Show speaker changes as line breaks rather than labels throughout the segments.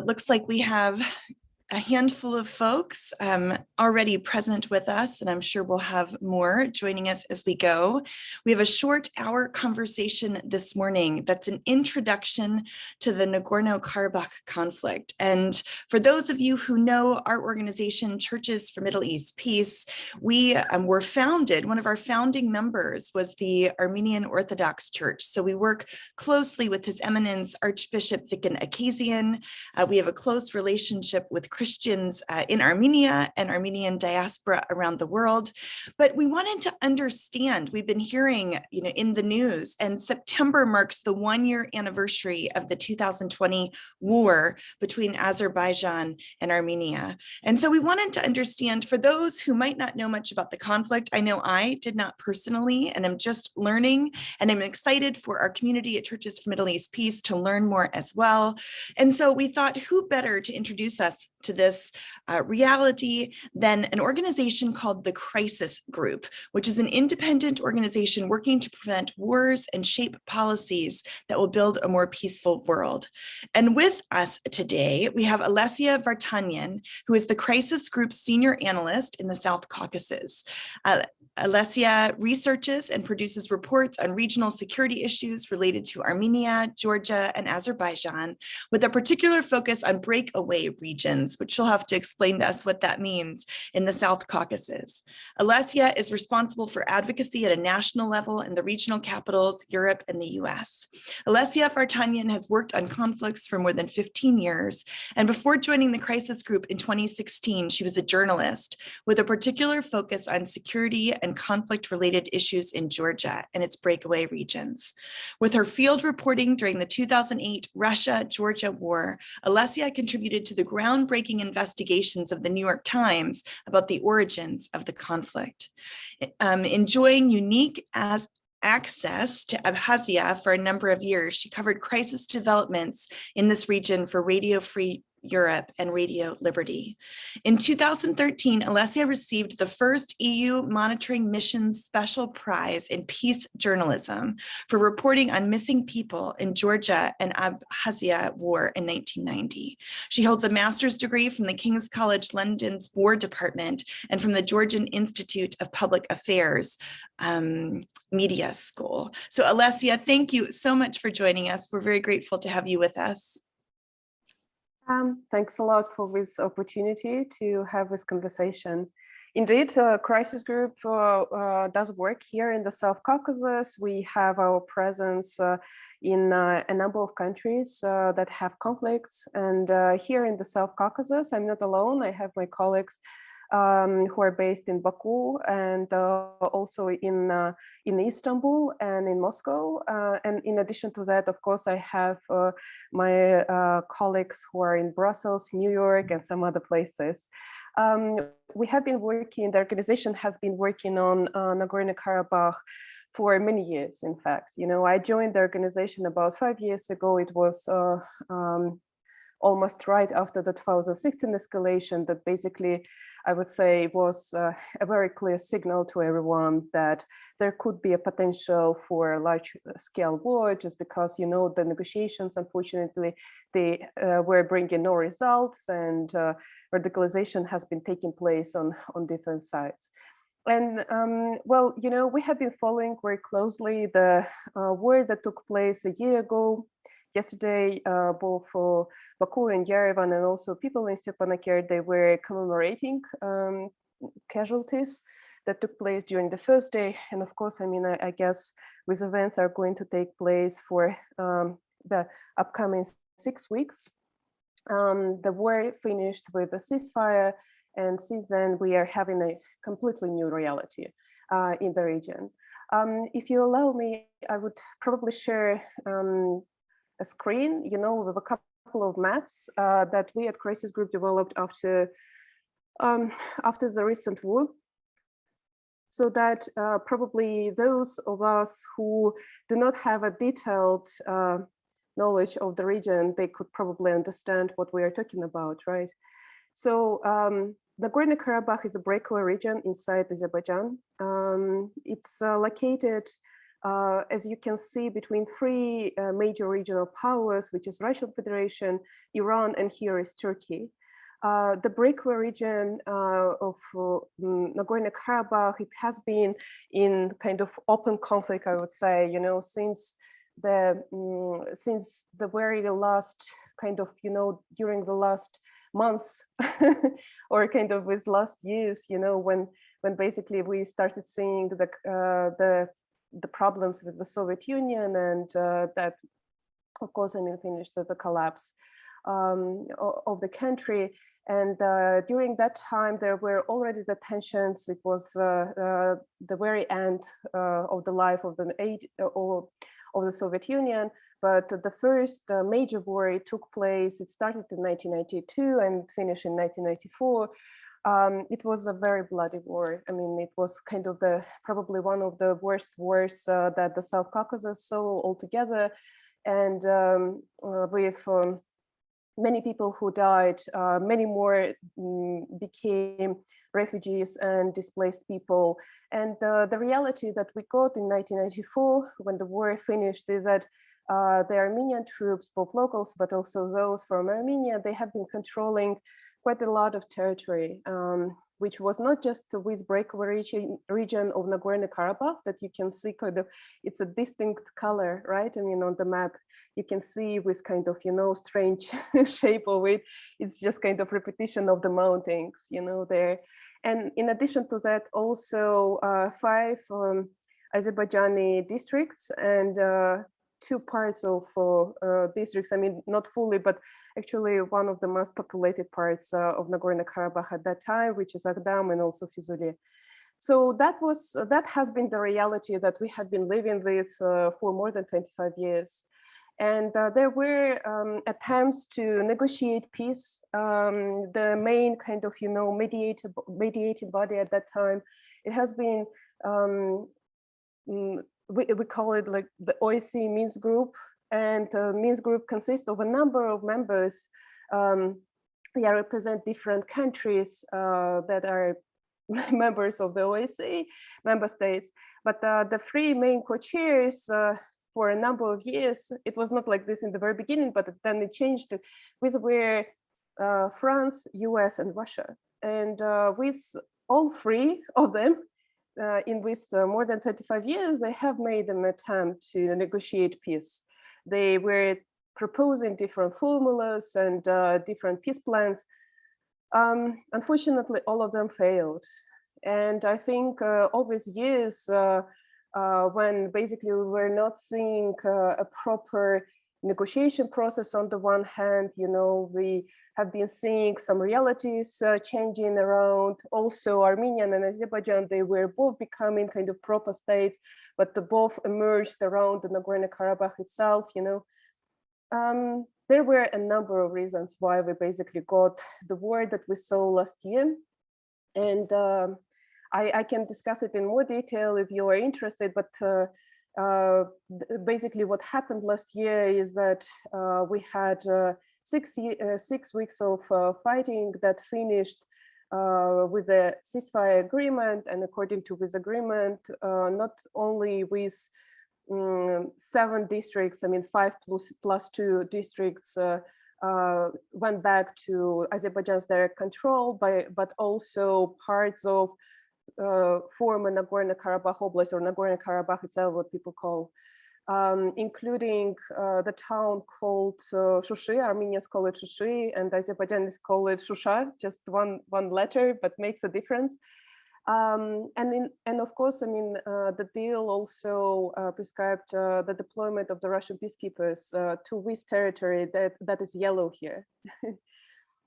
It looks like we have a handful of folks already present with us, and I'm sure we'll have more joining us as we go. We have a short hour conversation this morning that's an introduction to the Nagorno-Karabakh conflict. And for those of you who know our organization, Churches for Middle East Peace, we were founded, one of our founding members was the Armenian Orthodox Church. So we work closely with His Eminence Archbishop Viken Akazian. We have a close relationship with Christians in Armenia and Armenian diaspora around the world. But we wanted to understand, we've been hearing, in the news, and September marks the 1-year anniversary of the 2020 war between Azerbaijan and Armenia. And so we wanted to understand, for those who might not know much about the conflict, I know I did not personally, and I'm just learning, and I'm excited for our community at Churches for Middle East Peace to learn more as well. And so we thought, who better to introduce us to this reality than an organization called the Crisis Group, which is an independent organization working to prevent wars and shape policies that will build a more peaceful world. And with us today, we have Olesya Vartanyan, who is the Crisis Group's Senior Analyst in the South Caucasus. Olesya researches and produces reports on regional security issues related to Armenia, Georgia, and Azerbaijan, with a particular focus on breakaway regions, which she'll have to explain to us what that means, in the South Caucasus. Olesya is responsible for advocacy at a national level in the regional capitals, Europe, and the US. Olesya Vartanyan has worked on conflicts for more than 15 years, and before joining the Crisis Group in 2016, she was a journalist with a particular focus on security and conflict-related issues in Georgia and its breakaway regions. With her field reporting during the 2008 Russia-Georgia war, Olesya contributed to the groundbreaking investigations of the New York Times about the origins of the conflict. Enjoying unique access to Abkhazia for a number of years, she covered crisis developments in this region for Radio Free Europe and Radio Liberty. In 2013, Olesya received the first EU Monitoring Mission Special Prize in Peace Journalism for reporting on missing people in Georgia and Abkhazia War in 1990. She holds a master's degree from the King's College London's War Department and from the Georgian Institute of Public Affairs Media School. So Olesya, thank you so much for joining us. We're very grateful to have you with us.
Thanks a lot for this opportunity to have this conversation. Indeed, Crisis Group does work here in the South Caucasus. We have our presence in a number of countries that have conflicts. And here in the South Caucasus, I'm not alone. I have my colleagues who are based in Baku and also in Istanbul and in Moscow. And in addition to that, of course, I have my colleagues who are in Brussels, New York, and some other places. We have been working, the organization has been working on Nagorno-Karabakh for many years, in fact. I joined the organization about 5 years ago. It was almost right after the 2016 escalation that basically, I would say, was a very clear signal to everyone that there could be a potential for a large-scale war, just because, the negotiations, unfortunately, they were bringing no results, and radicalization has been taking place on different sides. And well, we have been following very closely the war that took place a year ago. Yesterday, both for Baku and Yerevan and also people in Stepanakert, they were commemorating casualties that took place during the first day. And of course, I guess these events are going to take place for the upcoming 6 weeks. The war finished with a ceasefire, and since then we are having a completely new reality in the region. If you allow me, I would probably share a screen, with a couple of maps that we at Crisis Group developed after the recent war, so that probably those of us who do not have a detailed knowledge of the region, they could probably understand what we are talking about, right? So Nagorno-Karabakh is a breakaway region inside Azerbaijan. It's located as you can see, between three major regional powers, which is Russian Federation, Iran, and here is Turkey. The breakaway region of Nagorno-Karabakh, it has been in kind of open conflict, I would say, since the very last kind of, during the last months or kind of with last years, when basically we started seeing the problems with the Soviet Union, and that, of course, finished the collapse of the country. And during that time, there were already the tensions. It was the very end of the life of the Soviet Union. But the first major war took place. It started in 1992 and finished in 1994. It was a very bloody war. It was kind of probably one of the worst wars that the South Caucasus saw altogether. And with many people who died, many more became refugees and displaced people. And the reality that we got in 1994, when the war finished, is that the Armenian troops, both locals, but also those from Armenia, they have been controlling quite a lot of territory, which was not just with breakaway region of Nagorno-Karabakh that you can see kind of, it's a distinct color, right? On the map, you can see with kind of, strange shape of it. It's just kind of repetition of the mountains, there. And in addition to that, also 5 Azerbaijani districts and 2 parts of districts, not fully, but actually one of the most populated parts of Nagorno-Karabakh at that time, which is Agdam and also Fizuli. So that has been the reality that we had been living with for more than 25 years. And there were attempts to negotiate peace. The main kind of, mediating body at that time, it has been, we call it like the OSCE Minsk Group. And the Minsk Group consists of a number of members. They represent different countries that are members of the OSCE member states. But the 3 main co-chairs for a number of years, it was not like this in the very beginning, but then it changed. With were France, US, and Russia. And with all 3 of them, in with more than 25 years, they have made an attempt to negotiate peace. They were proposing different formulas and different peace plans. Unfortunately, all of them failed. And I think all these years, when basically we were not seeing a proper negotiation process on the one hand, we have been seeing some realities changing around. Also, Armenia and Azerbaijan, they were both becoming kind of proper states, but both emerged around the Nagorno-Karabakh itself, There were a number of reasons why we basically got the war that we saw last year. And I can discuss it in more detail if you are interested, but basically what happened last year is that we had 6 weeks of fighting that finished with a ceasefire agreement. And according to this agreement, not only with 7 districts, 5 plus 2 districts went back to Azerbaijan's direct control, but also parts of former Nagorno-Karabakh Oblast, or Nagorno-Karabakh itself, what people call, including the town called Shushi. Armenians call it Shushi, and Azerbaijanis call it Shusha, just one letter, but makes a difference. And of course, the deal also prescribed the deployment of the Russian peacekeepers to this territory that is yellow here.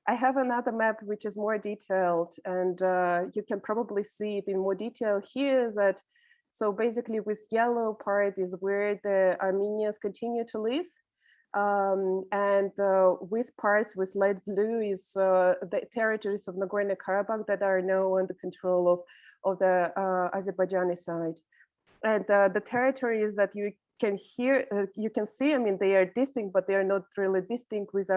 I have another map which is more detailed, and you can probably see it in more detail here. That so basically, with yellow part is where the Armenians continue to live, and with parts with light blue is the territories of Nagorno-Karabakh that are now under control of the Azerbaijani side. And the territories that you can see, they are distinct, but they are not really distinct. With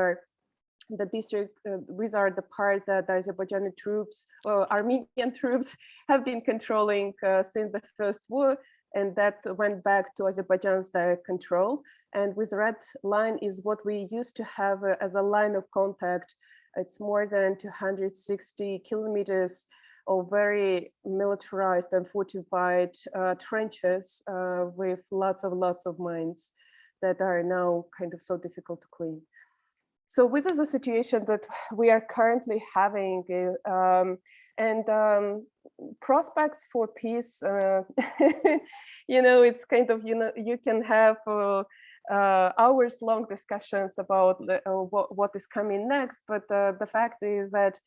the district, these are the part that the Azerbaijani troops or Armenian troops have been controlling since the first war. and that went back to Azerbaijan's direct control. And with red line is what we used to have as a line of contact. It's more than 260 kilometers of very militarized and fortified trenches with lots of mines that are now kind of so difficult to clean. So this is the situation that we are currently having, and prospects for peace. You know, it's kind of, you can have hours-long discussions about what is coming next, but the fact is that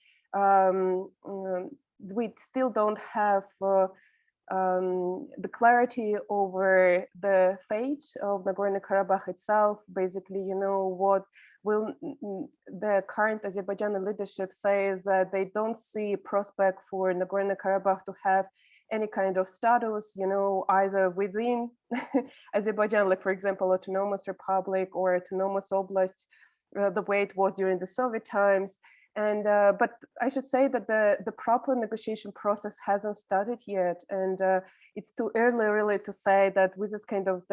we still don't have the clarity over the fate of Nagorno-Karabakh itself. Basically, what will the current Azerbaijani leadership say is that they don't see prospect for Nagorno-Karabakh to have any kind of status, either within Azerbaijan, like for example, autonomous republic or autonomous oblast, the way it was during the Soviet times. And but I should say that the proper negotiation process hasn't started yet, and it's too early really to say that this is kind of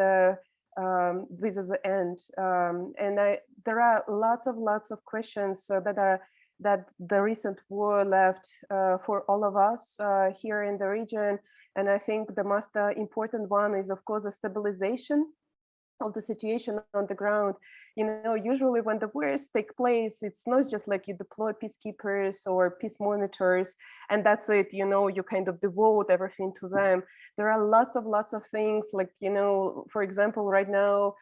this is the end. And there are lots of questions that the recent war left for all of us here in the region. And I think the most important one is, of course, the stabilization of the situation on the ground. Usually when the wars take place, it's not just like you deploy peacekeepers or peace monitors and that's it, you kind of devote everything to them. There are lots of things like, for example, right now,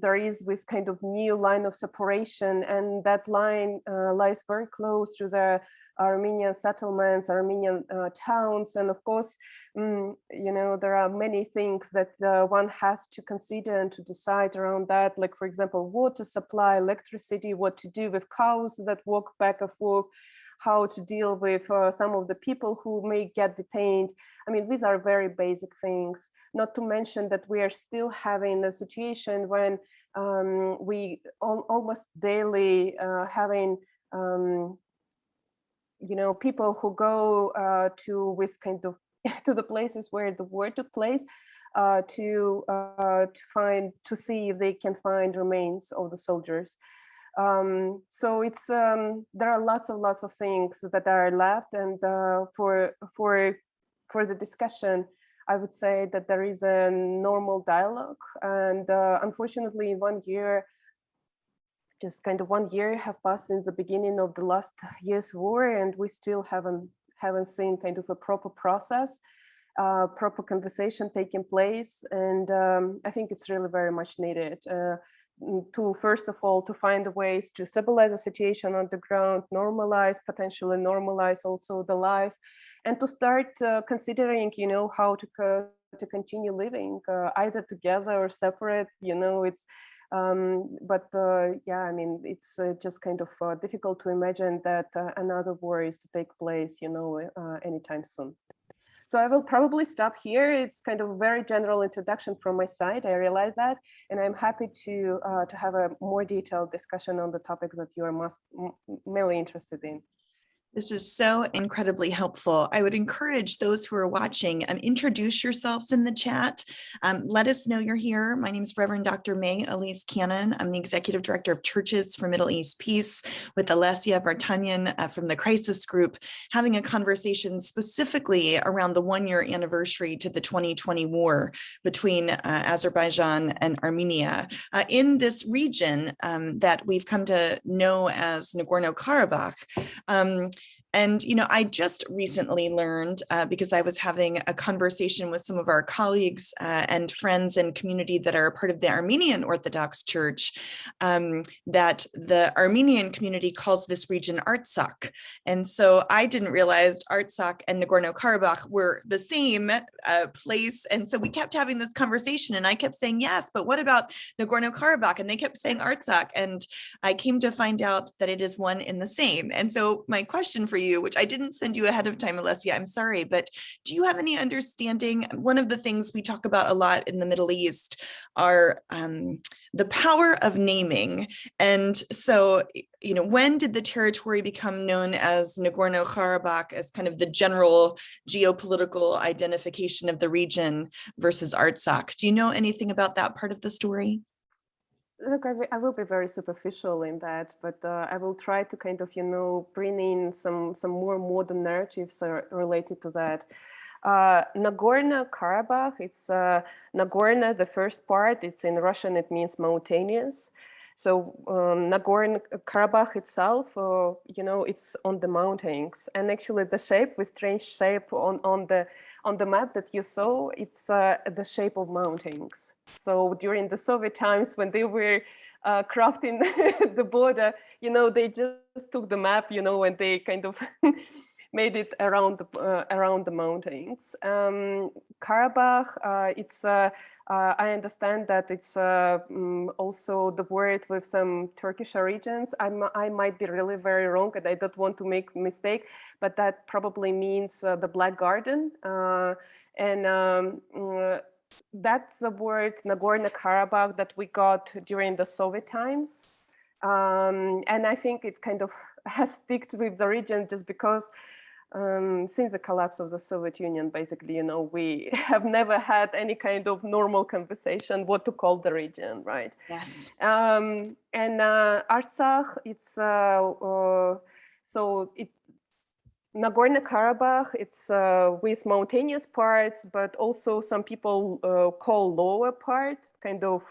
there is this kind of new line of separation, and that line lies very close to the Armenian settlements, Armenian towns, and of course, there are many things that one has to consider and to decide around that, like for example, water supply, electricity, what to do with cows that walk back and forth, how to deal with some of the people who may get detained. I mean, these are very basic things, not to mention that we are still having a situation when we almost daily having people who go to this kind of to the places where the war took place to see if they can find remains of the soldiers. So it's there are lots of things that are left, and for the discussion, I would say that there is a normal dialogue, and unfortunately, 1 year. Just kind of 1 year have passed since the beginning of the last year's war, and we still haven't seen kind of a proper process, proper conversation taking place. And I think it's really very much needed to, first of all, to find ways to stabilize the situation on the ground, potentially normalize also the life, and to start considering, how to continue living either together or separate. It's yeah, I mean, it's just kind of difficult to imagine that another war is to take place, anytime soon. So I will probably stop here. It's kind of a very general introduction from my side. I realize that, and I'm happy to have a more detailed discussion on the topics that you are mainly interested in.
This is so incredibly helpful. I would encourage those who are watching, introduce yourselves in the chat. Let us know you're here. My name is Reverend Dr. Mae Elise Cannon. I'm the Executive Director of Churches for Middle East Peace with Olesya Vartanyan from the Crisis Group, having a conversation specifically around the 1-year anniversary to the 2020 war between Azerbaijan and Armenia in this region that we've come to know as Nagorno-Karabakh. And, I just recently learned, because I was having a conversation with some of our colleagues and friends and community that are a part of the Armenian Orthodox Church, that the Armenian community calls this region Artsakh. And so I didn't realize Artsakh and Nagorno-Karabakh were the same place. And so we kept having this conversation, and I kept saying, yes, but what about Nagorno-Karabakh? And they kept saying Artsakh. And I came to find out that it is one and the same. And so my question for you you, which I didn't send you ahead of time, Olesya, I'm sorry, but do you have any understanding? One of the things we talk about a lot in the Middle East are the power of naming. And so, when did the territory become known as Nagorno-Karabakh as kind of the general geopolitical identification of the region versus Artsakh? Do you know anything about that part of the story?
Look, I will be very superficial in that, but I will try to kind of, bring in some more modern narratives related to that. Nagorno-Karabakh, it's Nagorno, the first part, it's in Russian, it means mountainous. So Nagorno-Karabakh itself, it's on the mountains. And actually the shape, with strange shape on the map that you saw, it's the shape of mountains. So during the Soviet times, when they were crafting the border, they just took the map, and they kind of made it around the mountains. Karabakh, it's I understand that it's also the word with some Turkish origins. I might be really very wrong, and I don't want to make a mistake, but that probably means the Black Garden. That's the word Nagorno-Karabakh that we got during the Soviet times. And I think it kind of has sticked with the region just because since the collapse of the Soviet Union, basically, we have never had any kind of normal conversation what to call the region, right?
Yes.
And Artsakh, it's Nagorno-Karabakh, it's with mountainous parts, but also some people call lower part kind of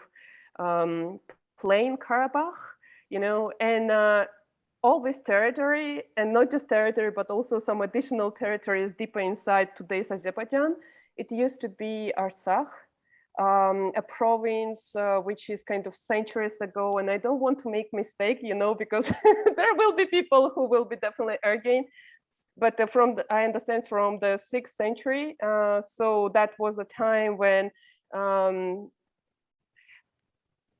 plain Karabakh, and all this territory, and not just territory, but also some additional territories deeper inside today's Azerbaijan. It used to be Artsakh, a province which is kind of centuries ago. And I don't want to make mistake, because there will be people who will be definitely arguing. But I understand from the 6th century. So that was a time when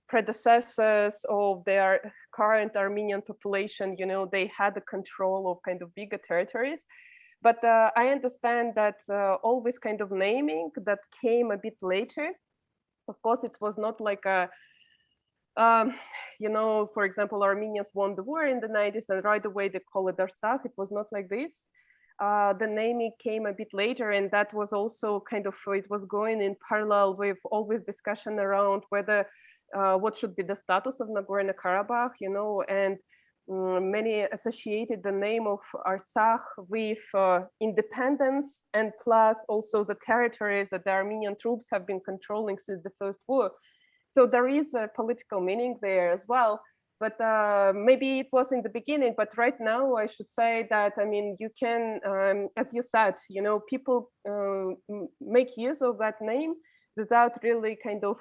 predecessors of their current Armenian population, they had the control of kind of bigger territories. But I understand that all this kind of naming that came a bit later. Of course, it was not like a, for example, Armenians won the war in the 90s and right away they call it Artsakh. It was not like this. The naming came a bit later, and that was also kind of, it was going in parallel with all this discussion around whether what should be the status of Nagorno-Karabakh, and many associated the name of Artsakh with independence, and plus also the territories that the Armenian troops have been controlling since the First War. So there is a political meaning there as well. But maybe it was in the beginning, but right now I should say that, you can, as you said, people make use of that name without really kind of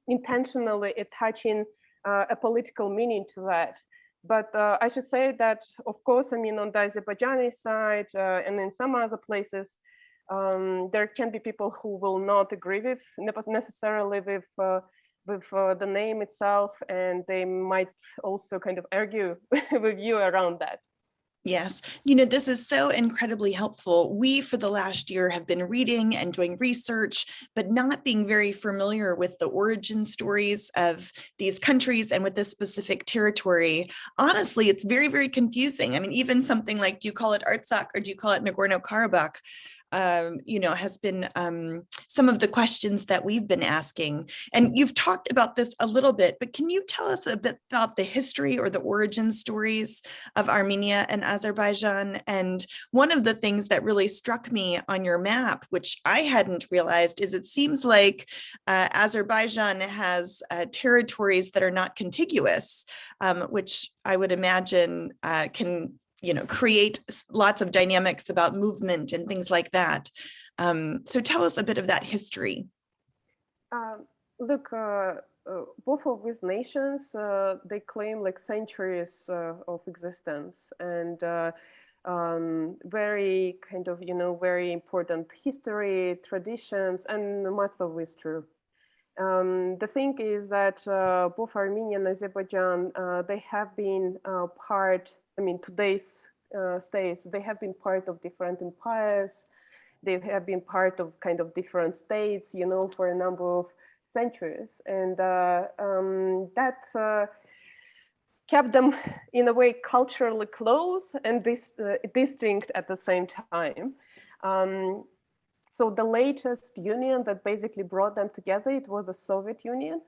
intentionally attaching a political meaning to that. But I should say that, of course, on the Azerbaijani side and in some other places, there can be people who will not agree with necessarily with the name itself, and they might also kind of argue with you around that.
Yes, this is so incredibly helpful. We, for the last year, have been reading and doing research, but not being very familiar with the origin stories of these countries and with this specific territory. Honestly, it's very, very confusing. Even something like, do you call it Artsakh or do you call it Nagorno-Karabakh? Has been some of the questions that we've been asking. And you've talked about this a little bit, but can you tell us a bit about the history or the origin stories of Armenia and Azerbaijan? And one of the things that really struck me on your map, which I hadn't realized, is it seems like Azerbaijan has territories that are not contiguous, which I would imagine can create lots of dynamics about movement and things like that. So tell us a bit of that history.
Look, both of these nations, they claim like centuries of existence and very kind of, very important history, traditions, and much of this true. The thing is that both Armenia and Azerbaijan, they have been part I mean, today's states, they have been part of different empires. They have been part of kind of different states, you know, for a number of centuries. And that kept them in a way culturally close and distinct at the same time. So the latest union that basically brought them together, it was the Soviet Union.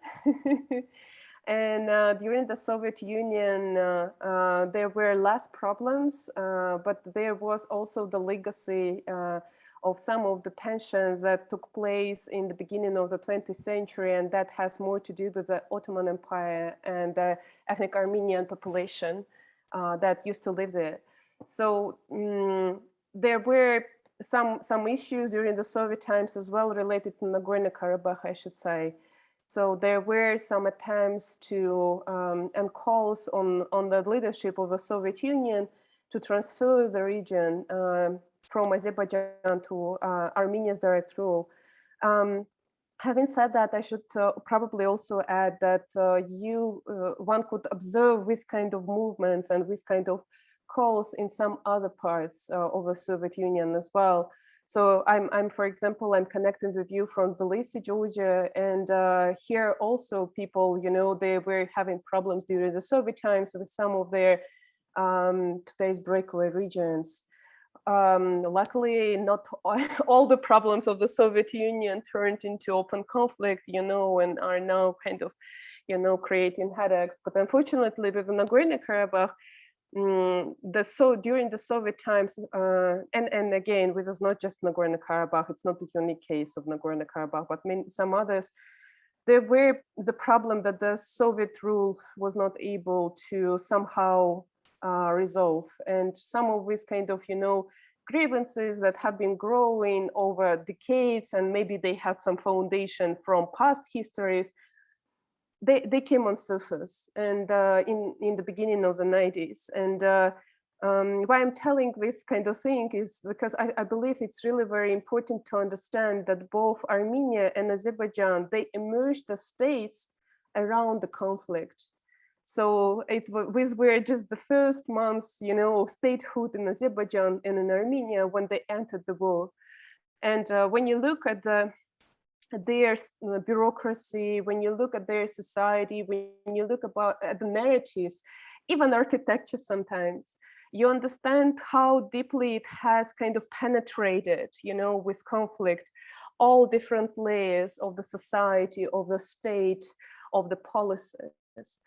And during the Soviet Union, there were less problems, but there was also the legacy of some of the tensions that took place in the beginning of the 20th century, and that has more to do with the Ottoman Empire and the ethnic Armenian population that used to live there. So there were some issues during the Soviet times as well related to Nagorno-Karabakh, I should say. So there were some attempts to and calls on the leadership of the Soviet Union to transfer the region from Azerbaijan to Armenia's direct rule. Having said that, I should probably also add that one could observe this kind of movements and this kind of calls in some other parts of the Soviet Union as well. So I'm, for example, I'm connecting with you from Tbilisi, Georgia, and here also people, you know, they were having problems during the Soviet times with some of their today's breakaway regions. Luckily, not all the problems of the Soviet Union turned into open conflict, you know, and are now kind of, you know, creating headaches. But unfortunately, with Nagorno-Karabakh, during the Soviet times, and again, this is not just Nagorno-Karabakh, it's not a unique case of Nagorno-Karabakh, but some others, there were the problem that the Soviet rule was not able to somehow resolve. And some of these kind of, you know, grievances that have been growing over decades, and maybe they had some foundation from past histories, they came on surface and in the beginning of the 90s. And why I'm telling this kind of thing is because I believe it's really very important to understand that both Armenia and Azerbaijan, they emerged as states around the conflict. So these were just the first months, you know, of statehood in Azerbaijan and in Armenia when they entered the war. And when you look at their bureaucracy, when you look at their society, when you look at the narratives, even architecture sometimes, you understand how deeply it has kind of penetrated, you know, with conflict, all different layers of the society, of the state, of the policies.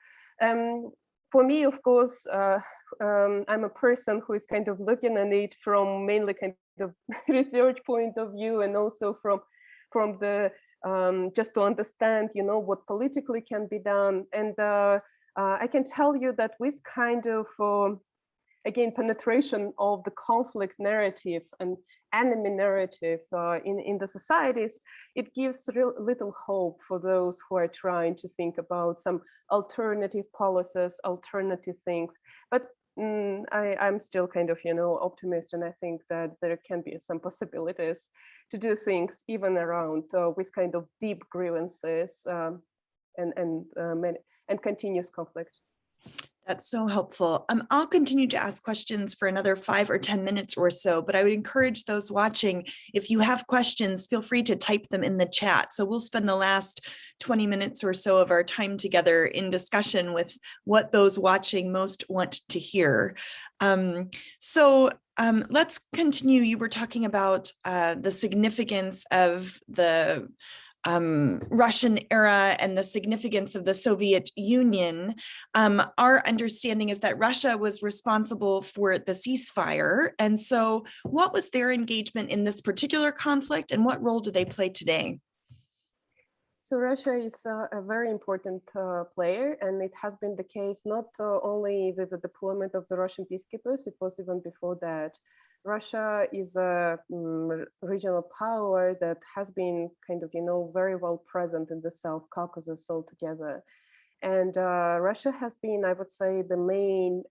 For me, of course, I'm a person who is kind of looking at it from mainly kind of research point of view, and also from the just to understand, you know, what politically can be done. And I can tell you that with kind of again, penetration of the conflict narrative and enemy narrative in the societies, it gives little hope for those who are trying to think about some alternative policies, alternative things. But I'm still kind of, you know, optimist, and I think that there can be some possibilities to do things even around with kind of deep grievances and continuous conflict.
That's so helpful. I'll continue to ask questions for another 5 or 10 minutes or so, but I would encourage those watching, if you have questions, feel free to type them in the chat. So we'll spend the last 20 minutes or so of our time together in discussion with what those watching most want to hear. Let's continue. You were talking about the significance of the Russian era and the significance of the Soviet Union. Our understanding is that Russia was responsible for the ceasefire. And so what was their engagement in this particular conflict, and what role do they play today?
So Russia is a very important player, and it has been the case not only with the deployment of the Russian peacekeepers, it was even before that. Russia is a regional power that has been kind of, you know, very well present in the South Caucasus altogether. And Russia has been, I would say, the main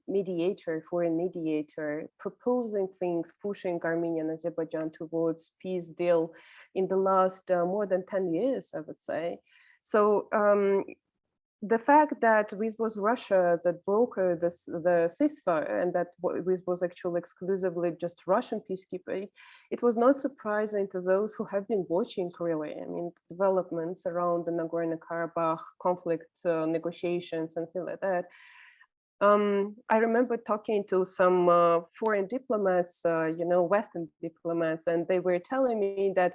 mediator, foreign mediator, proposing things, pushing Armenia and Azerbaijan towards peace deal in the last more than 10 years, I would say. So the fact that this was Russia that brokered the ceasefire, and that this was actually exclusively just Russian peacekeeping, it was not surprising to those who have been watching, really. I mean, developments around the Nagorno-Karabakh conflict, negotiations and things like that. I remember talking to some foreign diplomats, Western diplomats, and they were telling me that,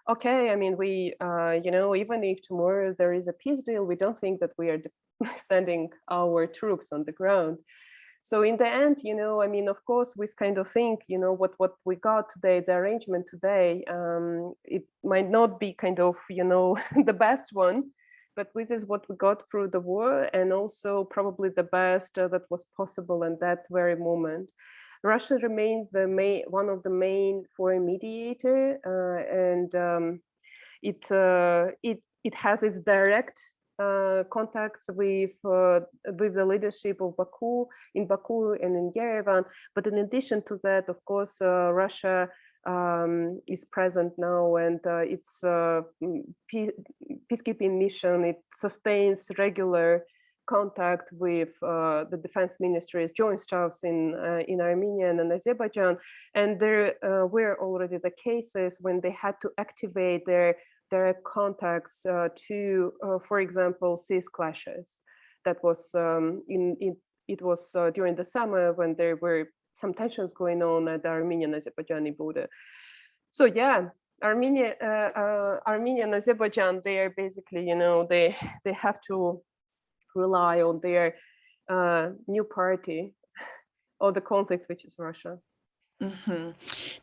okay, I mean, we, even if tomorrow there is a peace deal, we don't think that we are sending our troops on the ground. So in the end, I mean, of course, we kind of think, what we got today, the arrangement today, it might not be kind of, the best one, but this is what we got through the war, and also probably the best that was possible in that very moment. Russia remains one of the main foreign mediator, and it has its direct contacts with the leadership of Baku and in Yerevan. But in addition to that, of course, Russia is present now, and its peacekeeping mission, it sustains regular contact with the defense ministries, joint staffs in Armenia and Azerbaijan. And there were already the cases when they had to activate their contacts to, for example, cease clashes. That was it was during the summer when there were some tensions going on at the Armenian-Azerbaijani border. So yeah, Armenia and Azerbaijan, they are basically, they have to rely on their new party or the conflict, which is Russia.
Mm-hmm.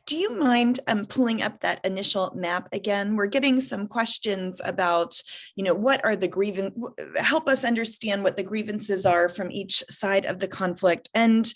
Do you mind pulling up that initial map again? We're getting some questions about, what are the help us understand what the grievances are from each side of the conflict. And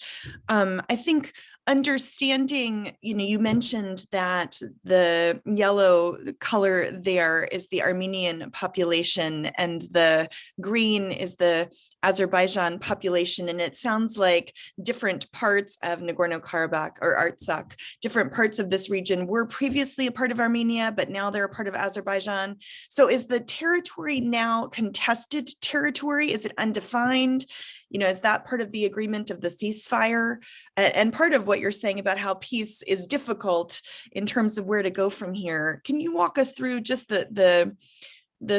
I think understanding, you mentioned that the yellow color there is the Armenian population and the green is the Azerbaijan population. And it sounds like different parts of Nagorno-Karabakh or Artsakh, different parts of this region were previously a part of Armenia, but now they're a part of Azerbaijan. So is the territory now contested territory? Is it undefined? Is that part of the agreement of the ceasefire? And part of what you're saying about how peace is difficult in terms of where to go from here. Can you walk us through just the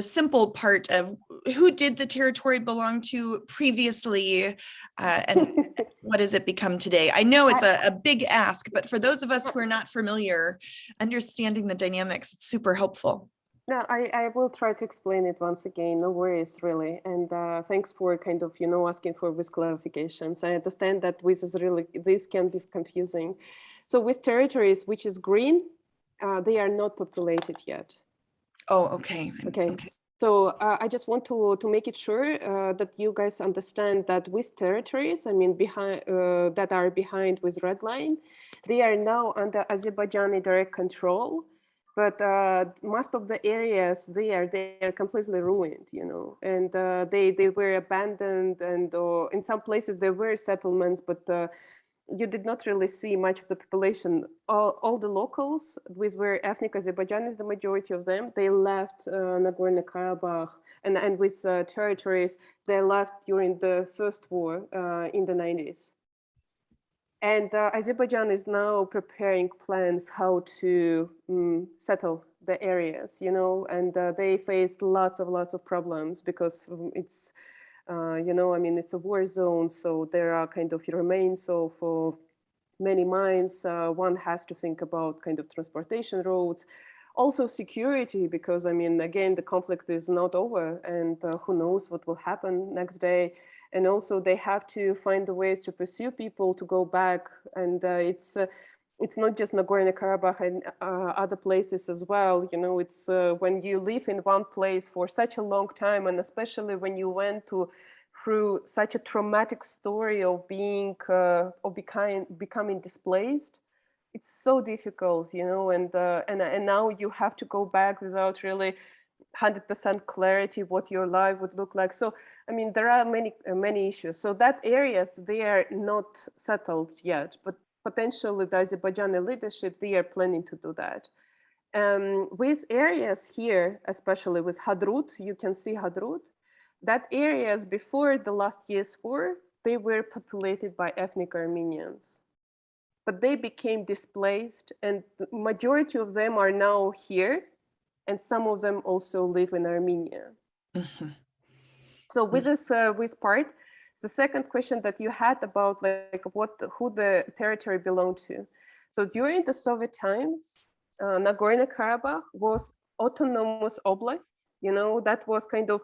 simple part of who did the territory belong to previously and what has it become today? I know it's a big ask, but for those of us who are not familiar, understanding the dynamics, it's super helpful.
No, I will try to explain it once again. No worries, really. And thanks for kind of, asking for these clarifications. I understand that this can be confusing. So with territories, which is green, they are not populated yet.
Oh, okay.
Okay. So I just want to make it sure that you guys understand that with territories, I mean, that are behind with red line, they are now under Azerbaijani direct control. But most of the areas they are completely ruined, and they were abandoned, and in some places there were settlements, but you did not really see much of the population. All the locals, which were ethnic Azerbaijanis, the majority of them, they left Nagorno-Karabakh, and with territories, they left during the first war in the 90s. And Azerbaijan is now preparing plans how to settle the areas, and they faced lots of problems because it's, I mean, it's a war zone, so there are kind of remains for many mines. One has to think about kind of transportation roads, also security, because I mean, again, the conflict is not over, and who knows what will happen next day. And also they have to find the ways to pursue people to go back. And it's not just Nagorno-Karabakh and other places as well. It's when you live in one place for such a long time, and especially when you went through such a traumatic story of becoming displaced, it's so difficult, and now you have to go back without really 100% clarity what your life would look like. So I mean, there are many issues. So that areas, they are not settled yet, but potentially the Azerbaijani leadership, they are planning to do that. With areas here, especially with Hadrut, you can see Hadrut. that areas before the last year's war, they were populated by ethnic Armenians. But they became displaced, and the majority of them are now here, and some of them also live in Armenia. Mm-hmm. So with this with part, the second question that you had about like who the territory belonged to. So during the Soviet times, Nagorno-Karabakh was autonomous oblast. You know, that was kind of,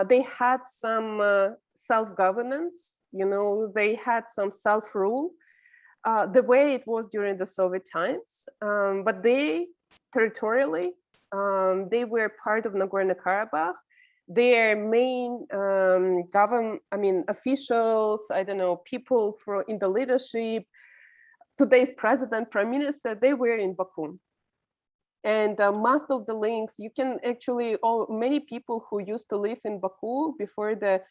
they had some self-governance, you know, they had some self-rule, the way it was during the Soviet times, but they territorially, they were part of Nagorno-Karabakh. Their main officials, I don't know, people in the leadership, today's president, prime minister, they were in Baku. And most of the links, you can actually, many people who used to live in Baku before the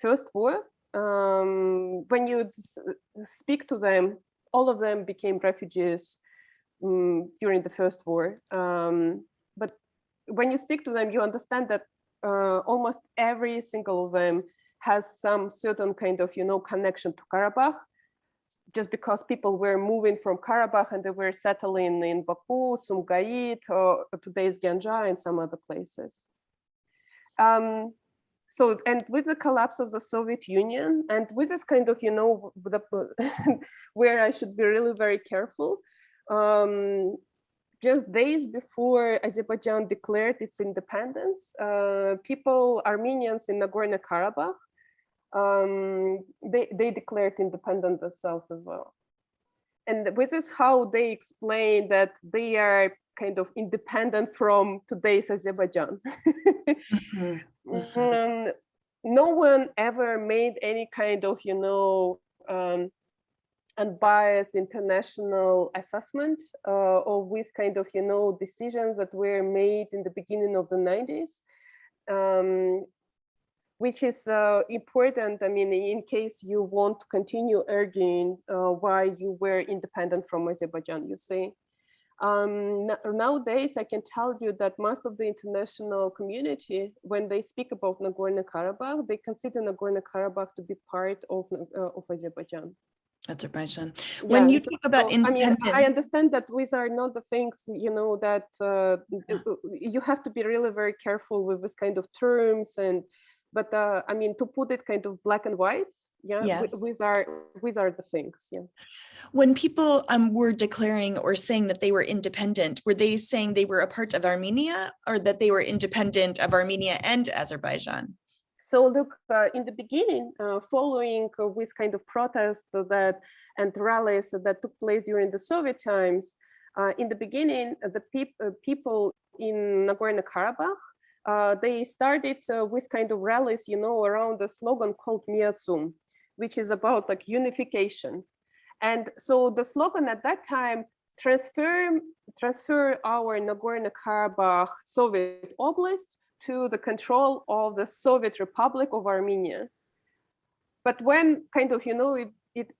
First War, when you speak to them, all of them became refugees during the First War. But when you speak to them, you understand that almost every single of them has some certain kind of, you know, connection to Karabakh, just because people were moving from Karabakh and they were settling in Baku, Sumgait, or today's Ganja, and some other places. So, and with the collapse of the Soviet Union, and with this kind of, you know, where I should be really very careful, just days before Azerbaijan declared its independence, Armenians in Nagorno-Karabakh, they declared independent themselves as well. And this is how they explain that they are kind of independent from today's Azerbaijan. Mm-hmm. Mm-hmm. No one ever made any kind of, you know, unbiased international assessment of this kind of, you know, decisions that were made in the beginning of the 90s. Which is important, I mean, in case you want to continue arguing why you were independent from Azerbaijan, you see. Nowadays, I can tell you that most of the international community, when they speak about Nagorno-Karabakh, they consider Nagorno-Karabakh to be part of Azerbaijan.
Azerbaijan. When you talk about independence,
I mean, I understand that these are not the things, you know, that you have to be really very careful with this kind of terms, and but I mean, to put it kind of black and white, yeah, yes. These are the things, yeah.
When people were declaring or saying that they were independent, were they saying they were a part of Armenia, or that they were independent of Armenia and Azerbaijan?
So look, in the beginning, following this kind of protest and rallies that took place during the Soviet times, in the beginning, the people in Nagorno-Karabakh, they started with kind of rallies, you know, around a slogan called Miatsum, which is about like unification. And so the slogan at that time, transfer our Nagorno-Karabakh Soviet Oblast to the control of the Soviet Republic of Armenia. But when kind of, you know, it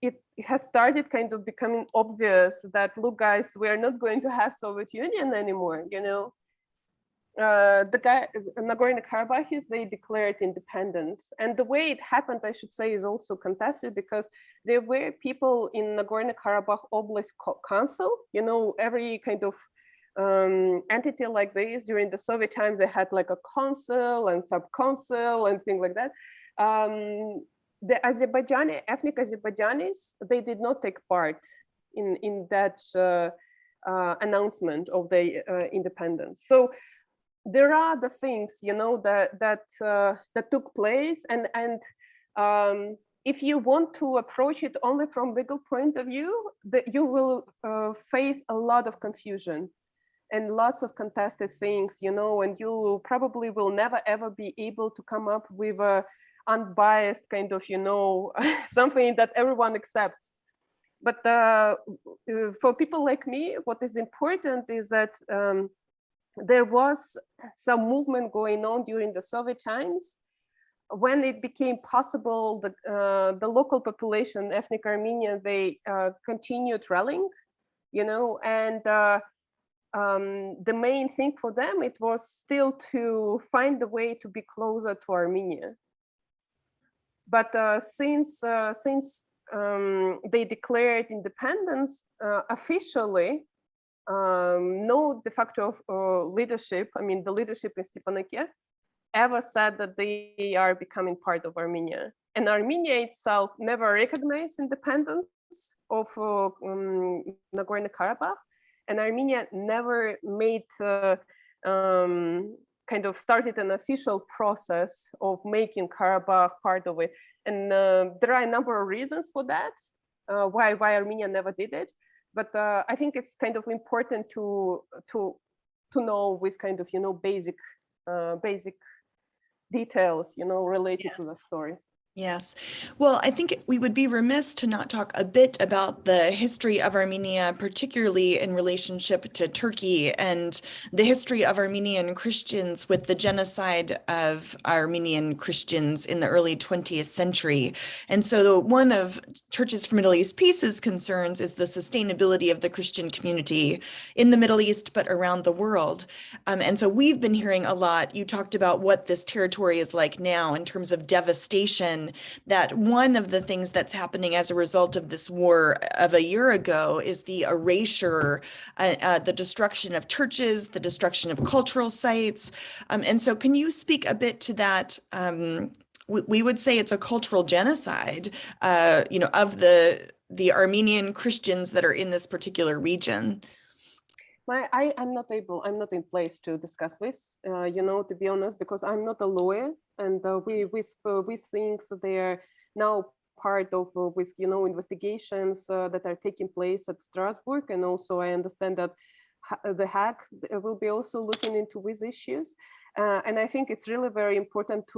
has started kind of becoming obvious that, look, guys, we are not going to have Soviet Union anymore, you know. Nagorno-Karabakhis, they declared independence. And the way it happened, I should say, is also contested because there were people in Nagorno-Karabakh Oblast Council, you know, every kind of entity like this during the Soviet times, they had like a council and sub-council and things like that. The ethnic Azerbaijanis, they did not take part in that announcement of the independence. So there are the things, you know, that took place, and if you want to approach it only from legal point of view, you will face a lot of confusion and lots of contested things, you know, and you probably will never ever be able to come up with a unbiased kind of, you know, something that everyone accepts. But for people like me, what is important is that there was some movement going on during the Soviet times when it became possible that the local population, ethnic Armenian, they continued rallying, you know, and the main thing for them, it was still to find a way to be closer to Armenia. But since they declared independence officially, no de facto leadership, I mean the leadership in Stepanakert, ever said that they are becoming part of Armenia. And Armenia itself never recognized independence of Nagorno-Karabakh. And Armenia never made kind of started an official process of making Karabakh part of it. And there are a number of reasons for that, why Armenia never did it. But I think it's kind of important to know with kind of, basic details, related to the story.
Yes. Well, I think we would be remiss to not talk a bit about the history of Armenia, particularly in relationship to Turkey and the history of Armenian Christians with the genocide of Armenian Christians in the early 20th century. And so one of Churches for Middle East Peace's concerns is the sustainability of the Christian community in the Middle East, but around the world. And so we've been hearing a lot. You talked about what this territory is like now in terms of devastation, that one of the things that's happening as a result of this war of a year ago is the erasure, the destruction of churches, the destruction of cultural sites. And so can you speak a bit to that? We would say it's a cultural genocide, of the Armenian Christians that are in this particular region.
I'm not in place to discuss this, to be honest, because I'm not a lawyer, and with things that they are now part of with investigations that are taking place at Strasbourg, and also I understand that the Hague will be also looking into these issues, and I think it's really very important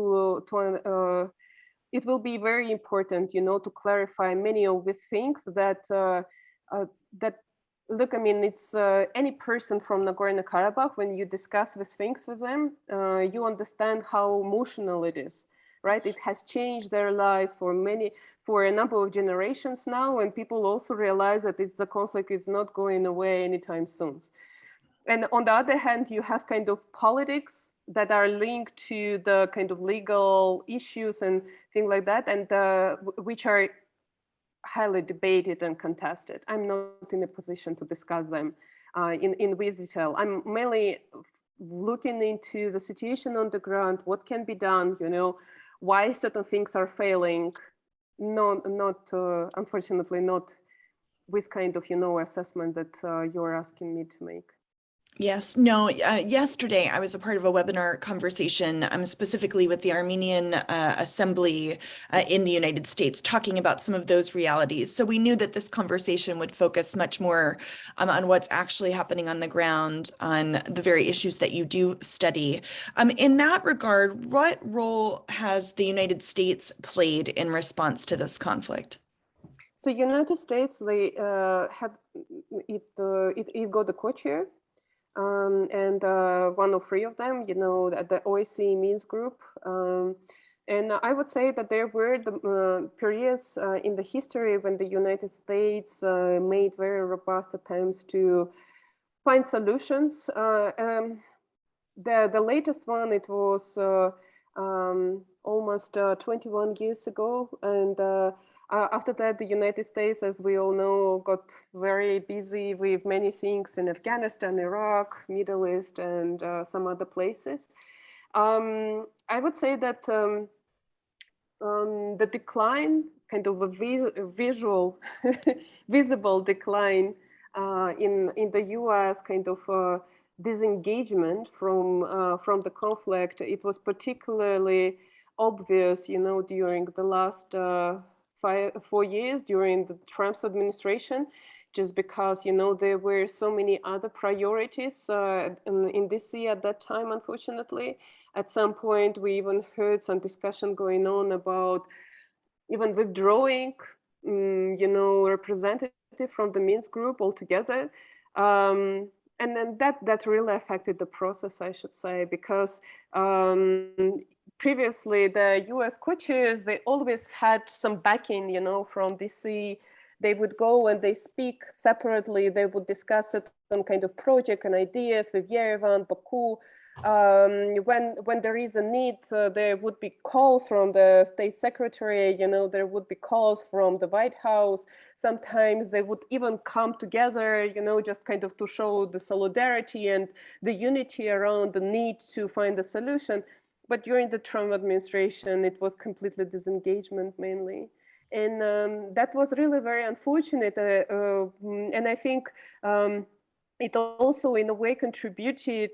it will be very important, to clarify many of these things that look, I mean, it's any person from Nagorno-Karabakh, when you discuss these things with them, you understand how emotional it is, right? It has changed their lives for a number of generations now, and people also realize that the conflict is not going away anytime soon. And on the other hand, you have kind of politics that are linked to the kind of legal issues and things like that, and which are highly debated and contested. I'm not in a position to discuss them in this detail. I'm mainly looking into the situation on the ground, what can be done, why certain things are failing, unfortunately not with kind of, assessment that you're asking me to make.
Yes, no, yesterday I was a part of a webinar conversation specifically with the Armenian Assembly in the United States, talking about some of those realities. So we knew that this conversation would focus much more on what's actually happening on the ground, on the very issues that you do study. In that regard, what role has the United States played in response to this conflict?
So United States, they had it got the co-chair. And one of three of them, the OSCE Minsk group. And I would say that there were the periods in the history when the United States made very robust attempts to find solutions. The latest one, it was almost 21 years ago. And after that, the United States, as we all know, got very busy with many things in Afghanistan, Iraq, Middle East, and some other places. I would say that the decline, kind of a visible decline in the U.S. kind of disengagement from the conflict, it was particularly obvious, during the last 4 years during the Trump's administration, just because, there were so many other priorities in DC at that time, unfortunately. At some point, we even heard some discussion going on about even withdrawing, representative from the Minsk group altogether. And then that really affected the process, I should say, because previously the US co-chairs, they always had some backing, from DC they would go and they speak separately. They would discuss it on kind of project and ideas with Yerevan, Baku. When there is a need, there would be calls from the state secretary, there would be calls from the White House. Sometimes they would even come together, just kind of to show the solidarity and the unity around the need to find a solution. But during the Trump administration, it was completely disengagement mainly. And that was really very unfortunate. And I think it also in a way contributed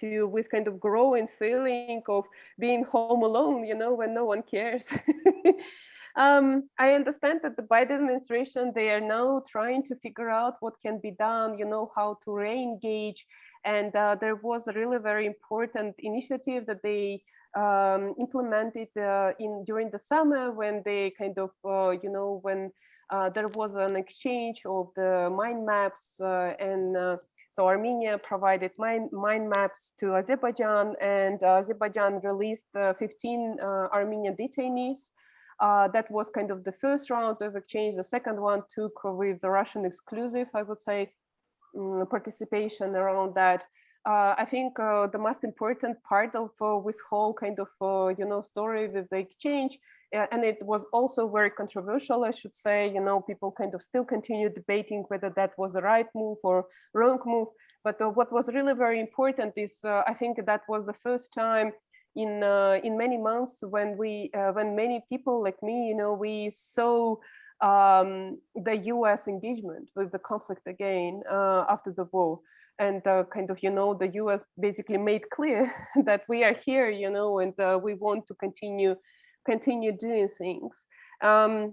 to this kind of growing feeling of being home alone, when no one cares. I understand that the Biden administration, they are now trying to figure out what can be done, how to re-engage. And there was a really very important initiative that they implemented during the summer, when they kind of, when there was an exchange of the mind maps, so Armenia provided mind maps to Azerbaijan, and Azerbaijan released 15 Armenian detainees. That was kind of the first round of exchange. The second one took with the Russian exclusive, I would say, participation around that. I think the most important part of this whole kind of story with the exchange, and it was also very controversial, I should say. People kind of still continue debating whether that was the right move or wrong move. But what was really very important is I think that was the first time in many months when many people like me, we saw the U.S. engagement with the conflict again after the war. And kind of, the U.S. basically made clear that we are here, and we want to continue doing things. I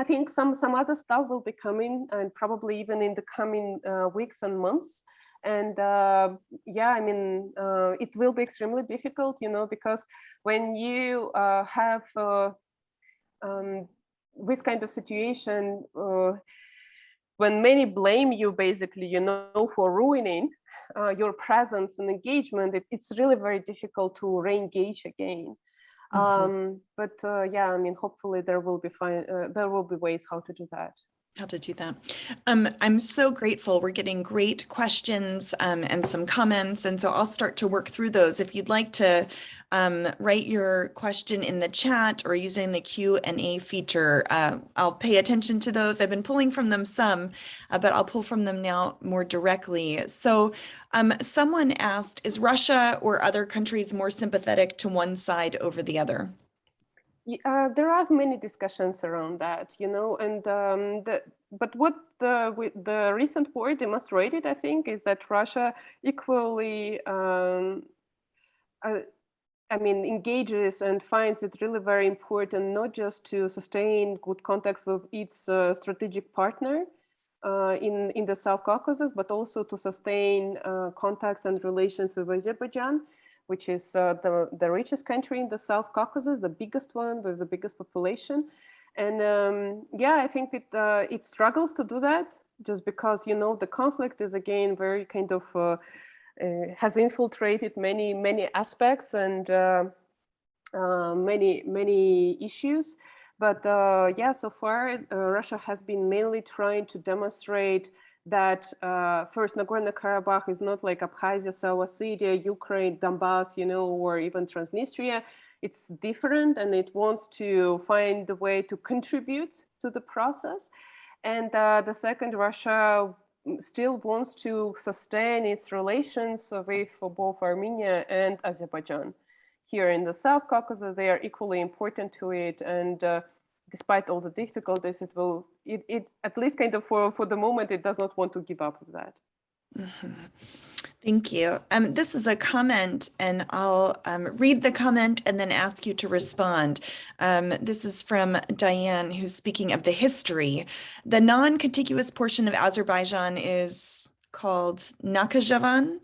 think some other stuff will be coming, and probably even in the coming weeks and months. And yeah, I mean, it will be extremely difficult, because when you have this kind of situation, when many blame you basically, for ruining your presence and engagement, it's really very difficult to re-engage again. But yeah, I mean, hopefully there will be ways how to do that.
I'm so grateful. We're getting great questions and some comments. And so I'll start to work through those. If you'd like to write your question in the chat or using the Q&A feature, I'll pay attention to those. I've been pulling from them some, but I'll pull from them now more directly. So someone asked, is Russia or other countries more sympathetic to one side over the other?
There are many discussions around that, and but what the recent war demonstrated, I think, is that Russia equally, I mean, engages and finds it really very important not just to sustain good contacts with its strategic partner in the South Caucasus, but also to sustain contacts and relations with Azerbaijan, which is the richest country in the South Caucasus, the biggest one with the biggest population. And yeah, I think it struggles to do that just because, the conflict is again very kind of, has infiltrated many aspects and many issues. But yeah, so far, Russia has been mainly trying to demonstrate that first, Nagorno-Karabakh is not like Abkhazia, South Ossetia, Ukraine, Donbass, or even Transnistria. It's different, and it wants to find a way to contribute to the process. And the second, Russia still wants to sustain its relations with both Armenia and Azerbaijan. Here in the South caucasus, they are equally important to it. And despite all the difficulties, it at least kind of for the moment, it does not want to give up on that.
Thank you. This is a comment, and I'll read the comment and then ask you to respond. This is from Diane, who's speaking of the history. The non-contiguous portion of Azerbaijan is called Nakhichevan.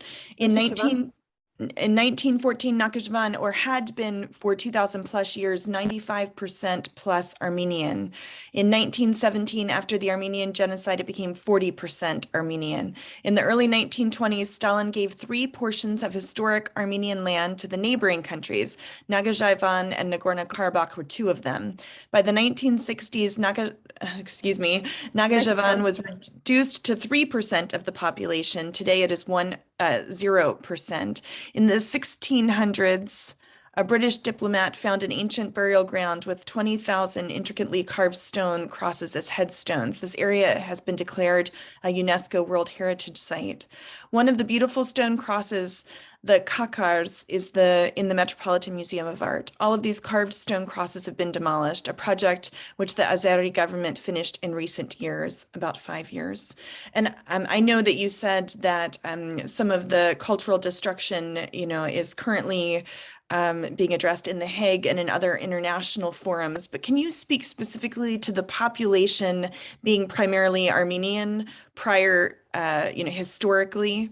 in 1914, Nakhchivan, or had been for 2000 plus years, 95% plus Armenian. In 1917, after the Armenian genocide, it became 40% Armenian. In the early 1920s, Stalin gave 3 portions of historic Armenian land to the neighboring countries. Nagorno-Karabakh and Nagorno-Karabakh were 2 of them. By the 1960s, Nagorno-Karabakh was reduced to 3% of the population. Today, it is 0%. In the 1600s, a British diplomat found an ancient burial ground with 20,000 intricately carved stone crosses as headstones. This area has been declared a UNESCO World Heritage Site. One of the beautiful stone crosses, the Kakars, is in the Metropolitan Museum of Art. All of these carved stone crosses have been demolished, a project which the Azeri government finished in recent years, about 5 years. And I know that you said that some of the cultural destruction, is currently being addressed in The Hague and in other international forums, but can you speak specifically to the population being primarily Armenian prior, historically?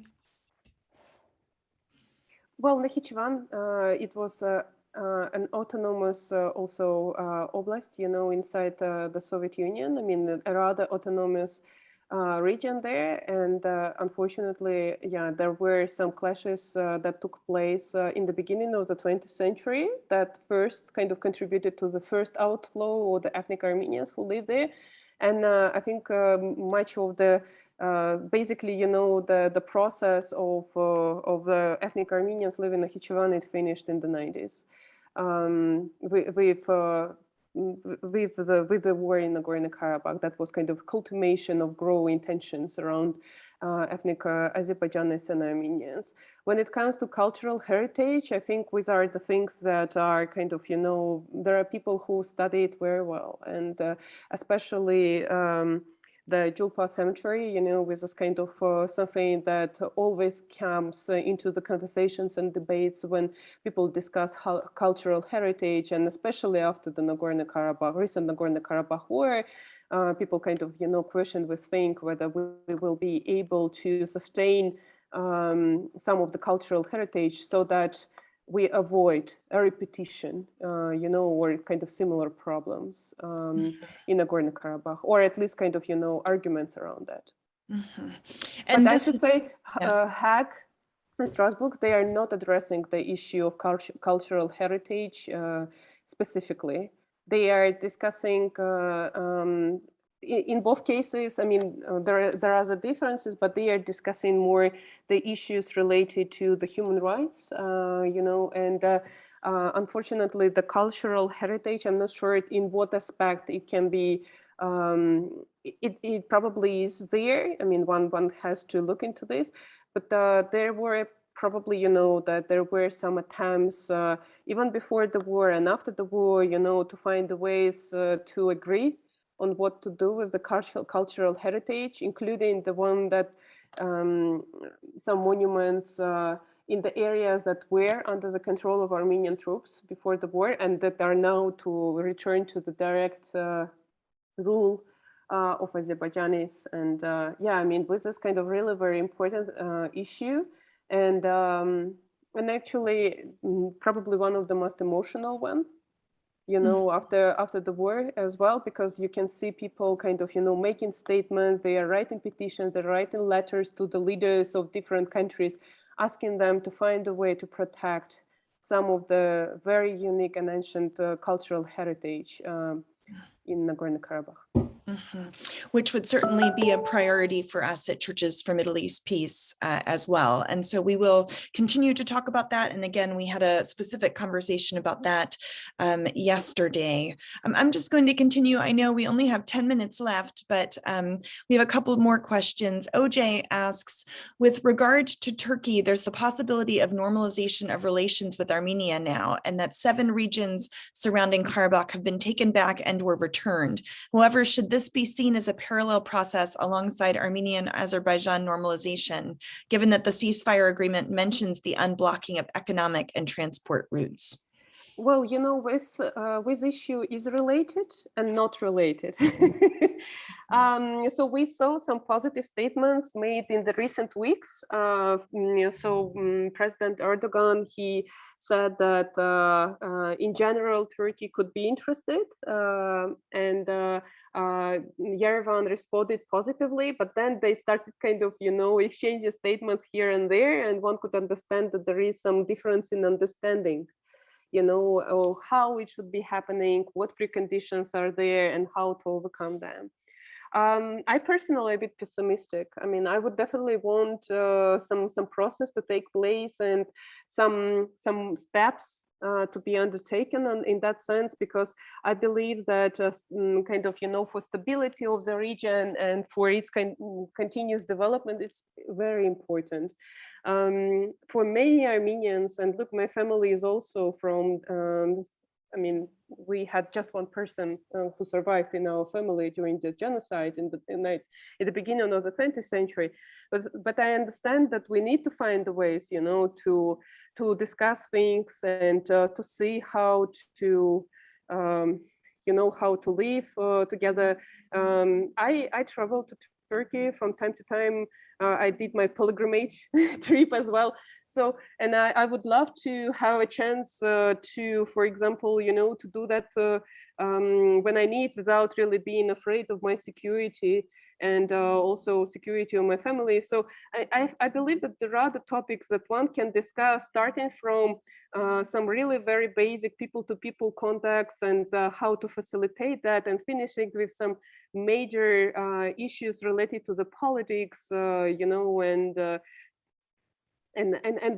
Well, Nakhchivan, it was an autonomous oblast, inside the Soviet Union. I mean, a rather autonomous region there. And unfortunately, there were some clashes that took place in the beginning of the 20th century that first kind of contributed to the first outflow of the ethnic Armenians who lived there. And I think much of the basically, the process of the ethnic Armenians living in Nakhchivan, it finished in the 90s with the war in Nagorno-Karabakh. That was kind of culmination of growing tensions around ethnic Azerbaijanis and Armenians. When it comes to cultural heritage, I think these are the things that are kind of, there are people who study it very well, and especially the Julpa cemetery, with this kind of something that always comes into the conversations and debates when people discuss cultural heritage, and especially after the recent Nagorno-Karabakh war, people kind of, question this thing whether we will be able to sustain some of the cultural heritage so that we avoid a repetition, or kind of similar problems in Nagorno-Karabakh, or at least kind of, arguments around that.
Mm-hmm.
And but I should say, Hague and Strasbourg, they are not addressing the issue of cultural heritage specifically. They are discussing, in both cases, I mean, there are the differences, but they are discussing more the issues related to the human rights, and unfortunately, the cultural heritage, I'm not sure in what aspect it can be, it probably is there. I mean, one has to look into this, but there were probably, that there were some attempts, even before the war and after the war, to find the ways to agree on what to do with the cultural heritage, including the one that some monuments in the areas that were under the control of Armenian troops before the war, and that are now to return to the direct rule of Azerbaijanis. And I mean, this is kind of really very important issue, and actually probably one of the most emotional one. After the war as well, because you can see people kind of, making statements, they are writing petitions, they're writing letters to the leaders of different countries, asking them to find a way to protect some of the very unique and ancient cultural heritage in Nagorno-Karabakh.
Mm-hmm. Which would certainly be a priority for us at Churches for Middle East Peace as well. And so we will continue to talk about that. And again, we had a specific conversation about that yesterday. I'm just going to continue. I know we only have 10 minutes left, but we have a couple more questions. OJ asks, with regard to Turkey, there's the possibility of normalization of relations with Armenia now, and that 7 regions surrounding Karabakh have been taken back and were returned. However, should this be seen as a parallel process alongside Armenian Azerbaijan normalization, given that the ceasefire agreement mentions the unblocking of economic and transport routes?
Well, you know, this issue is related and not related. So we saw some positive statements made in the recent weeks. President Erdogan, he said that in general, Turkey could be interested, and Yerevan responded positively, but then they started kind of, you know, exchanging statements here and there, and one could understand that there is some difference in understanding, you know, how it should be happening, what preconditions are there, and how to overcome them. I personally a bit pessimistic. I mean, I would definitely want some process to take place and some steps to be undertaken in that sense, because I believe that kind of, you know, for stability of the region and for its continuous development, it's very important. For many Armenians, and look, my family is also from, I mean, we had just one person who survived in our family during the genocide in the beginning of the 20th century. But I understand that we need to find the ways, you know, to discuss things and to see how to, you know, how to live together. I travel to Turkey from time to time. I did my pilgrimage trip as well. So, and I would love to have a chance to, for example, you know, to do that when I need, without really being afraid of my security and also security of my family. So I believe that there are the topics that one can discuss, starting from some really very basic people-to-people contacts and how to facilitate that, and finishing with some major issues related to the politics, you know, and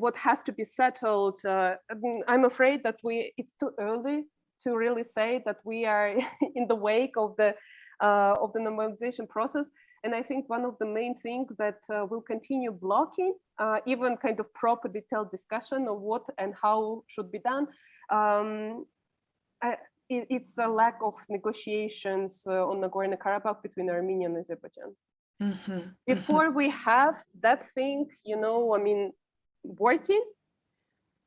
what has to be settled. I'm afraid that it's too early to really say that we are in the wake of the normalization process. And I think one of the main things that will continue blocking even kind of proper detailed discussion of what and how should be done, it's a lack of negotiations on Nagorno-Karabakh between Armenia and Azerbaijan. Before we have that thing, you know, I mean, working,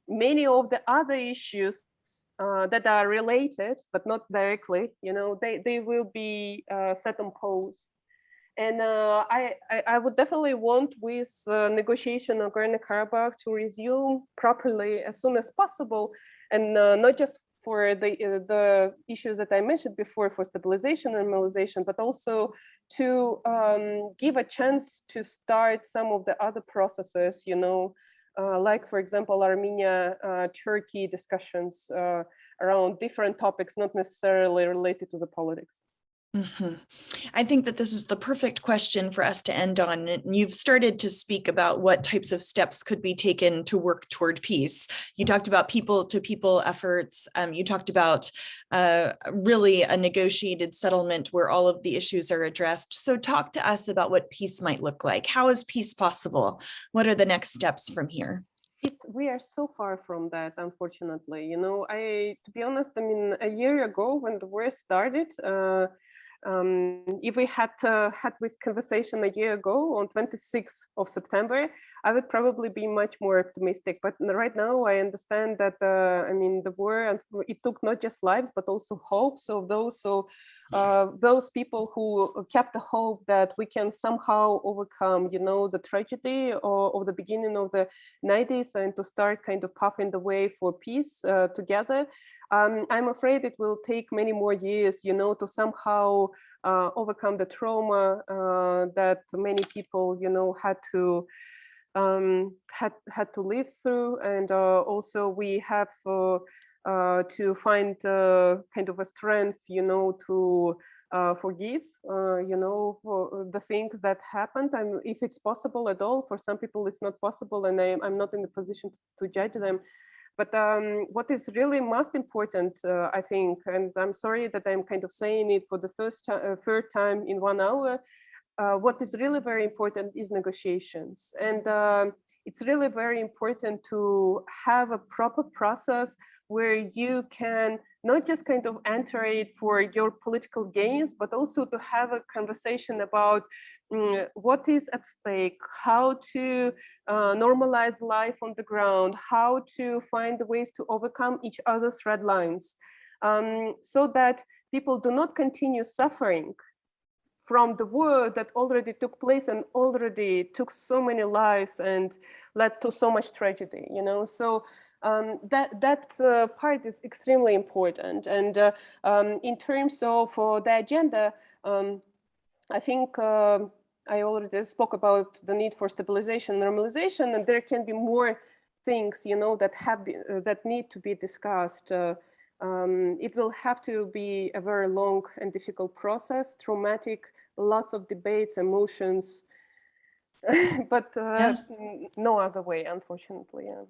many of the other issues that are related, but not directly, you know, they will be set on pause. And I would definitely want with negotiation of Nagorno-Karabakh to resume properly as soon as possible, and not just for the issues that I mentioned before, for stabilization and normalization, but also to give a chance to start some of the other processes, you know, like, for example, Armenia-Turkey discussions around different topics, not necessarily related to the politics.
I think that this is the perfect question for us to end on. And you've started to speak about what types of steps could be taken to work toward peace. You talked about people-to-people efforts. You talked about really a negotiated settlement where all of the issues are addressed. So talk to us about what peace might look like. How is peace possible? What are the next steps from here?
We are so far from that, unfortunately. You know, to be honest, I mean, a year ago when the war started, if we had had this conversation a year ago on 26th of September, I would probably be much more optimistic. But right now, I understand that I mean, the war, it took not just lives but also hopes of those people who kept the hope that we can somehow overcome, you know, the tragedy of the beginning of the 90s and to start kind of paving the way for peace together. I'm afraid it will take many more years, you know, to somehow overcome the trauma that many people, you know, had to live through, and also we have to find kind of a strength, you know, to forgive, you know, for the things that happened. And if it's possible at all, for some people it's not possible, and I'm not in the position to judge them. But what is really most important, I think, and I'm sorry that I'm kind of saying it for the third time in 1 hour, what is really very important is negotiations. And it's really very important to have a proper process where you can not just kind of enter it for your political gains, but also to have a conversation about what is at stake, how to normalize life on the ground, how to find ways to overcome each other's red lines, so that people do not continue suffering from the war that already took place and already took so many lives and led to so much tragedy, you know. So that part is extremely important. And in terms of the agenda, I think I already spoke about the need for stabilization and normalization, and there can be more things, you know, that have been, that need to be discussed. It will have to be a very long and difficult process, traumatic, lots of debates, emotions, but
Yes.
no other way, unfortunately. Yeah.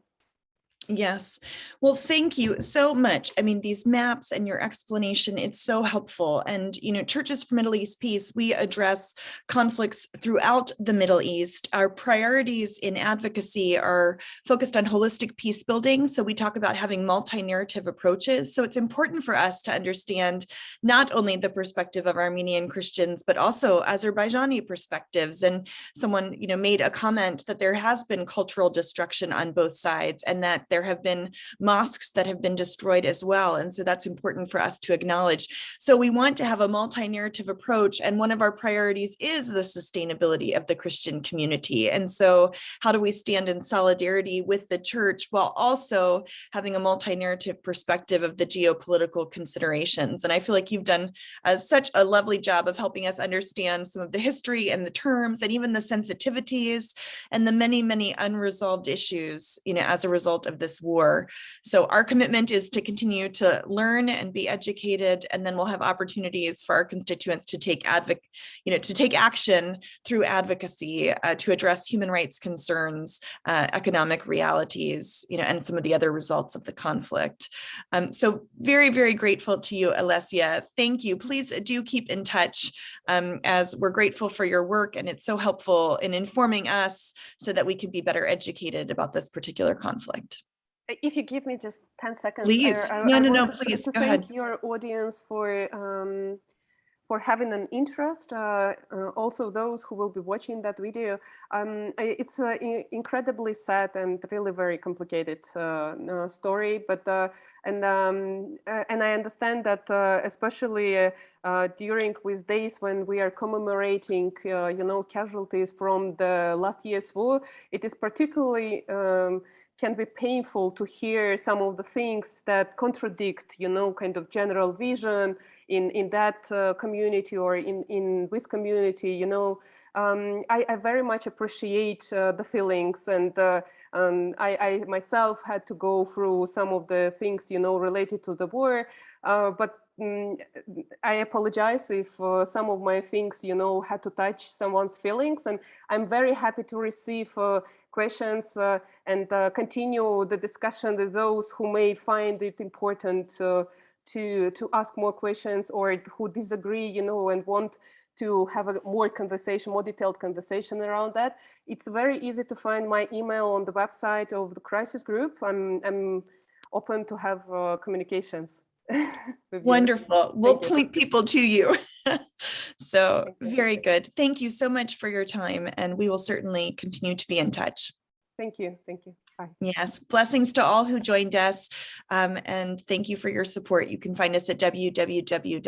Yes. Well, thank you so much. I mean, these maps and your explanation, it's so helpful. And, you know, Churches for Middle East Peace, we address conflicts throughout the Middle East. Our priorities in advocacy are focused on holistic peace building. So we talk about having multi-narrative approaches. So it's important for us to understand not only the perspective of Armenian Christians, but also Azerbaijani perspectives. And someone, you know, made a comment that there has been cultural destruction on both sides, and that there have been mosques that have been destroyed as well. And so that's important for us to acknowledge. So we want to have a multi-narrative approach. And one of our priorities is the sustainability of the Christian community. And so how do we stand in solidarity with the church while also having a multi-narrative perspective of the geopolitical considerations? And I feel like you've done such a lovely job of helping us understand some of the history and the terms and even the sensitivities and the many, many unresolved issues, you know, as a result of this war. So our commitment is to continue to learn and be educated, and then we'll have opportunities for our constituents to take action through advocacy to address human rights concerns, economic realities, you know, and some of the other results of the conflict. So very, very grateful to you, Olesya. Thank you. Please do keep in touch, as we're grateful for your work, and it's so helpful in informing us so that we can be better educated about this particular conflict.
If you give me just 10 seconds,
Please.
I
No,
want
please
to
go
thank
ahead.
your audience for having an interest. Also, those who will be watching that video. It's an incredibly sad and really very complicated story, but and I understand that especially during these days when we are commemorating, you know, casualties from the last year's war, it is particularly can be painful to hear some of the things that contradict, you know, kind of general vision in that community or in this community, you know. I very much appreciate the feelings, and I myself had to go through some of the things, you know, related to the war, but I apologize if some of my things, you know, had to touch someone's feelings, and I'm very happy to receive questions and continue the discussion with those who may find it important to ask more questions, or who disagree, you know, and want to have a more detailed conversation around that. It's very easy to find my email on the website of the crisis group. I'm open to have communications.
Wonderful. We'll point people to you. So very good. Thank you so much for your time, and we will certainly continue to be in touch.
Thank you. Thank you. Bye.
Yes. Blessings to all who joined us. And thank you for your support. You can find us at www.cmep.org.